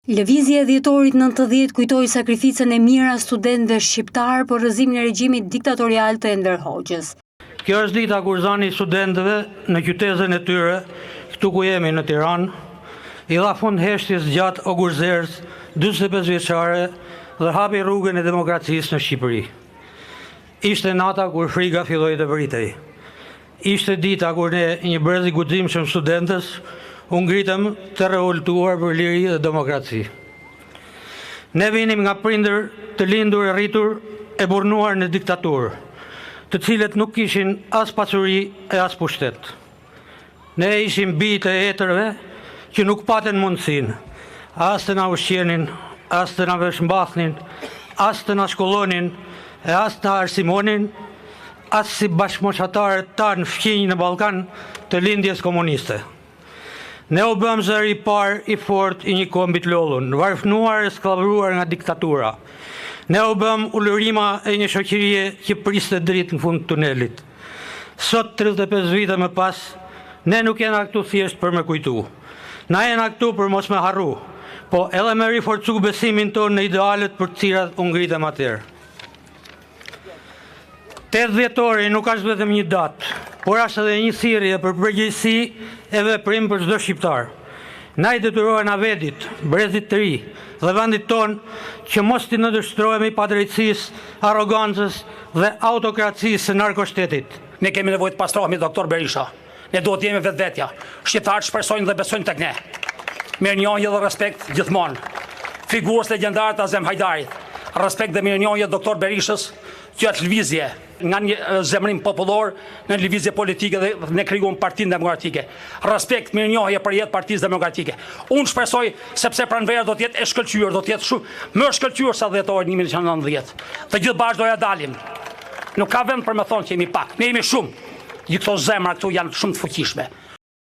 Lëvizja e dhjetorit 90 kujtoi sakrificën e mira studentëve shqiptar për rrëzimin e regjimit diktatorial të Enver Hoxhës. Kjo është dita kur zani studentëve në qytetin e tyre, këtu ku jemi në Tiranë, i dha fund heshtjes gjatë Ogurzerës 45 vjeçare dhe hapi rrugën e demokracisë në Shqipëri. Ishte nata kur frika filloi të vritej. Ishte dita kur ne, një brez i guximshëm studentës, u ngritëm të revoltuar për liri dhe demokraci. Ne vinim nga prindër të lindur e rritur e burnuar në diktaturë, të cilët nuk kishin as pasuri e as pushtet. Ne ishim bijtë e etërve që nuk paten mundësinë, as të na ushqenin, as të na veshmbathnin, as të na shkollonin, e as të na arsimonin, as si bashkëmoshatarët tanë fqinj në Ballkan të lindjes komuniste. Ne u bëm zëri i parë i fortë i një kombit lollun, varfënuar e skllavëruar nga diktatura. Ne u bëm ulërima e një shoqërie që priste dritë në fund të tunelit. Sot, 35 vite më pas, ne nuk jena këtu thjesht për me kujtu. Na jena këtu për mos me harru, po edhe me riforcu besimin tonë në idealet për të cilat u ngritëm atëherë. 8 dhjetori nuk është vetëm një datë, por është edhe një thirrje për përgjegjësi e veprim për çdo shqiptar. Na i detyrohen Avedit, brezit të ri dhe vendit ton që mos t'i nëndështrohemi padrejtësisë, arrogancës dhe autokracisë së narkoshtetit. Ne kemi nevojë të pastrohemi, doktor Berisha. Ne duhet të jemi vetvetja. Shqiptarët shpresojnë dhe besojnë tek ne. Mirënjohje dhe respekt gjithmonë. Figurës legjendare të Azem Hajdarit. Respekt dhe mirënjohje doktor Berishës, që është lëvizje nga një zemrim popullor në lëvizje politike dhe ne krijuam Partinë Demokratike. Respekt, mirënjohje për jetë Partisë Demokratike. Unë shpresoj sepse pranvera do të jetë e shkëlqyer, do të jetë shumë më shkëlqyer sa dhjetori 1990. Të gjithë bashkë doja dalim. Nuk ka vend për me thonë që jemi pak, ne jemi shumë. Gjithë këto zemra këtu janë shumë të fuqishme.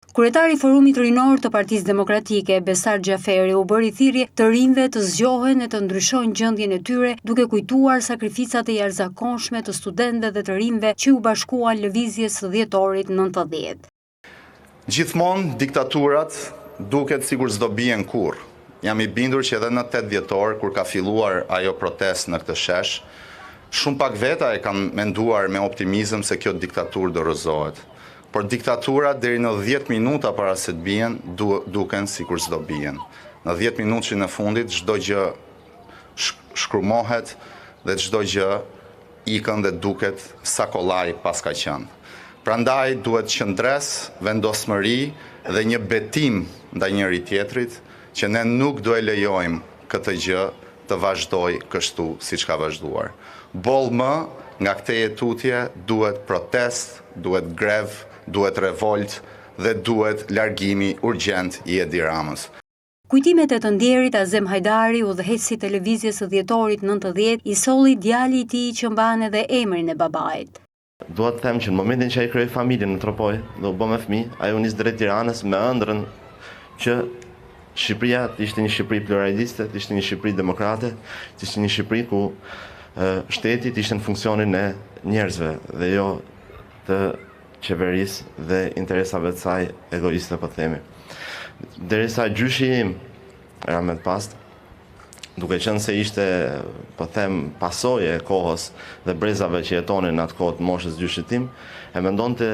Kryetari i Forumit Rinor të Partisë Demokratike, Besar Xhaferi, u bëri thirrje të rinjve të zgjohen e të ndryshojnë gjendjen e tyre, duke kujtuar sakrificat e jashtëzakonshme të studentëve dhe të rinjve që u bashkuan lëvizjes së dhjetorit 90. Gjithmonë diktaturat duket sikur s'do bien kurrë. Jam i bindur që edhe në 8 dhjetor, kur ka filluar ajo protestë në këtë shesh, shumë pak veta e kanë menduar me optimizëm se kjo diktaturë do rrëzohet. Por diktaturat deri në 10 minuta para se të bien, duken sikur s'do bien. Në 10 minutë që në fundit, çdo gjë shkrumohet dhe çdo gjë ikën dhe duket sa kollaj pas ka qenë. Prandaj duhet qëndres, vendosmëri dhe një betim ndaj njëri tjetrit që ne nuk do e lejojmë këtë gjë të vazhdoj kështu siç ka vazhduar. Boll më nga këtë jetutje duhet protest, duhet grev, duhet revolt dhe duhet largimi urgjent i Edi Ramës. Kujtimet e të ndjerit Azem Hajdari, udhëheqësi i televizjes së dhjetorit 90, i solli djali i tij që mban edhe emrin e babait. Dua të them që në momentin që ai krijoi familjen në Tropoj dhe u bë me fëmijë, ai u nis drejt Tiranës me ëndrrën që Shqipëria të ishte një Shqipëri pluraliste, të ishte një Shqipëri demokrate, të ishte një Shqipëri ku shteti ishte në funksionin e njerëzve dhe jo të qeverisë dhe interesave të saj egoiste, po themi. Derisa gjyshi im Rahmet Past, duke qenë se ishte, po them, pasojë e kohës dhe brezave që jetonin në atë kohë të moshës gjyshit tim, e mendonte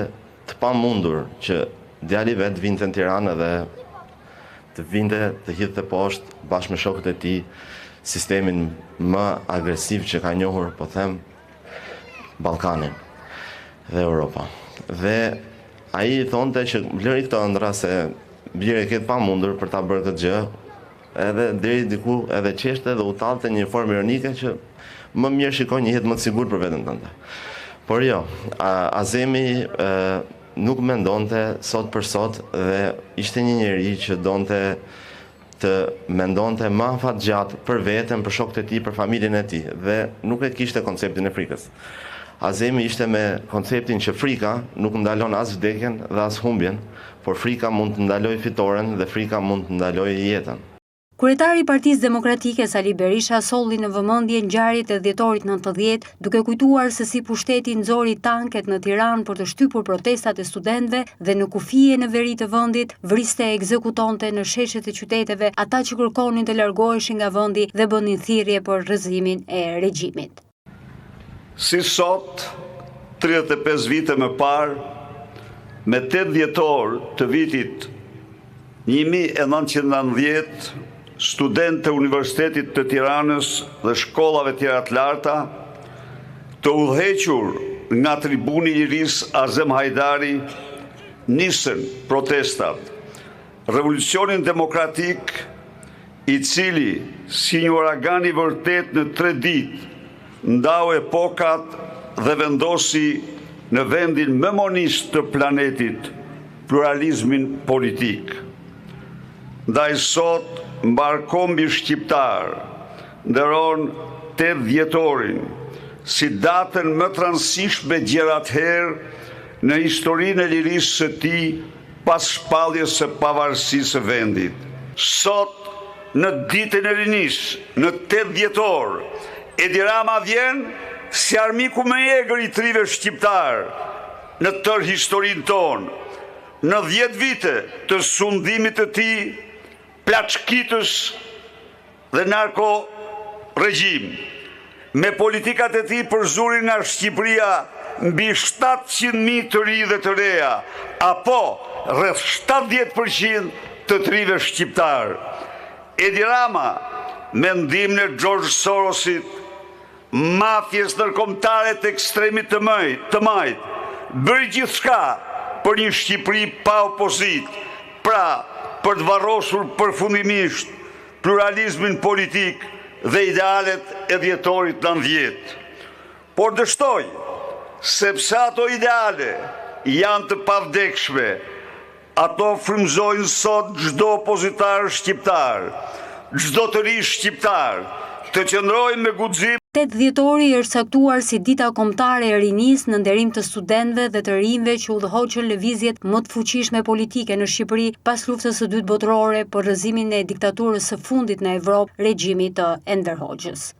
të pamundur që djali vet vinte në Tiranë dhe të vinte të hidhte poshtë bashkë me shokët e tij sistemin më agresiv që ka njohur, po them, Ballkanin dhe Europa. Dhe ai thonte që vleri këto ëndra se bjerë e ketë pamundur për ta bërë këtë gjë, edhe deri diku edhe qeshte dhe u tallte një formë ironike që më mirë shikoj një jetë më të sigurt për veten tënde. Por jo, Azemi nuk mendonte sot për sot dhe ishte një njeri që donte të mendonte më afatgjatë për veten, për shokët e tij, për familjen e tij dhe nuk e kishte konceptin e frikës. Azemi ishte me konceptin që frika nuk ndalon as vdekjen dhe as humbjen, por frika mund të ndalojë fitoren dhe frika mund të ndalojë jetën. Kryetari i Partisë Demokratike Sali Berisha solli në vëmendje ngjarjet e dhjetorit 90, duke kujtuar se si pushteti nxori tanket në Tiranë për të shtypur protestat e studentëve dhe në kufije në veri të vendit vriste e ekzekutonte në sheshet e qyteteve ata që kërkonin të largoheshin nga vendi dhe bënin thirrje për rrëzimin e regjimit. Si sot, 35 vite më parë, me 8 dhjetor të vitit 1990, studentë të Universitetit të Tiranës dhe shkollave tjera të larta, të udhëhequr nga tribuni i Lirisë Azem Hajdari, nisën protestat. Revolucionin demokratik, i cili si një uragan i vërtet në 3 ditë ndau epokat dhe vendosi në vendin më monist të planetit pluralizmin politik. Ndaj sot, mbarkombi shqiptar nderon 8 dhjetorin si datën më të rëndësishme gjëratëherë në historinë e lirisë së tij pas shpalljes së pavarësisë së vendit. Sot, në ditën e rinisë, në 8 dhjetor, Edi Rama vjen si armiku më i egër i trive shqiptar në tërë historinë tonë. Në 10 vite të sundimit të tij, plaçkitës dhe narko regjim, me politikat e tij përzurin nga Shqipëria mbi 700.000 të ri dhe të reja, apo rreth 70% të trive shqiptar. Edi Rama, me ndihmën e George Sorosit, mafjes ndërkombëtare të ekstremit të majt, bëri gjithçka për një Shqipëri pa opozit, pra për të varrosur përfundimisht pluralizmin politik dhe idealet e dhjetorit 90. Por dështoj, sepse ato ideale janë të pavdekshme, ato frymëzojnë sot çdo opozitar shqiptar, çdo të ri shqiptar, të qëndrojë me guxim. 8 dhjetori është caktuar si dita kombëtare e rinisë në nderim të studentëve dhe të rinjve që udhëhoqën lëvizjet më të fuqishme politike në Shqipëri pas luftës së dytë botërore për rrëzimin e diktaturës së fundit në Evropë, regjimit të Enver Hoxhës.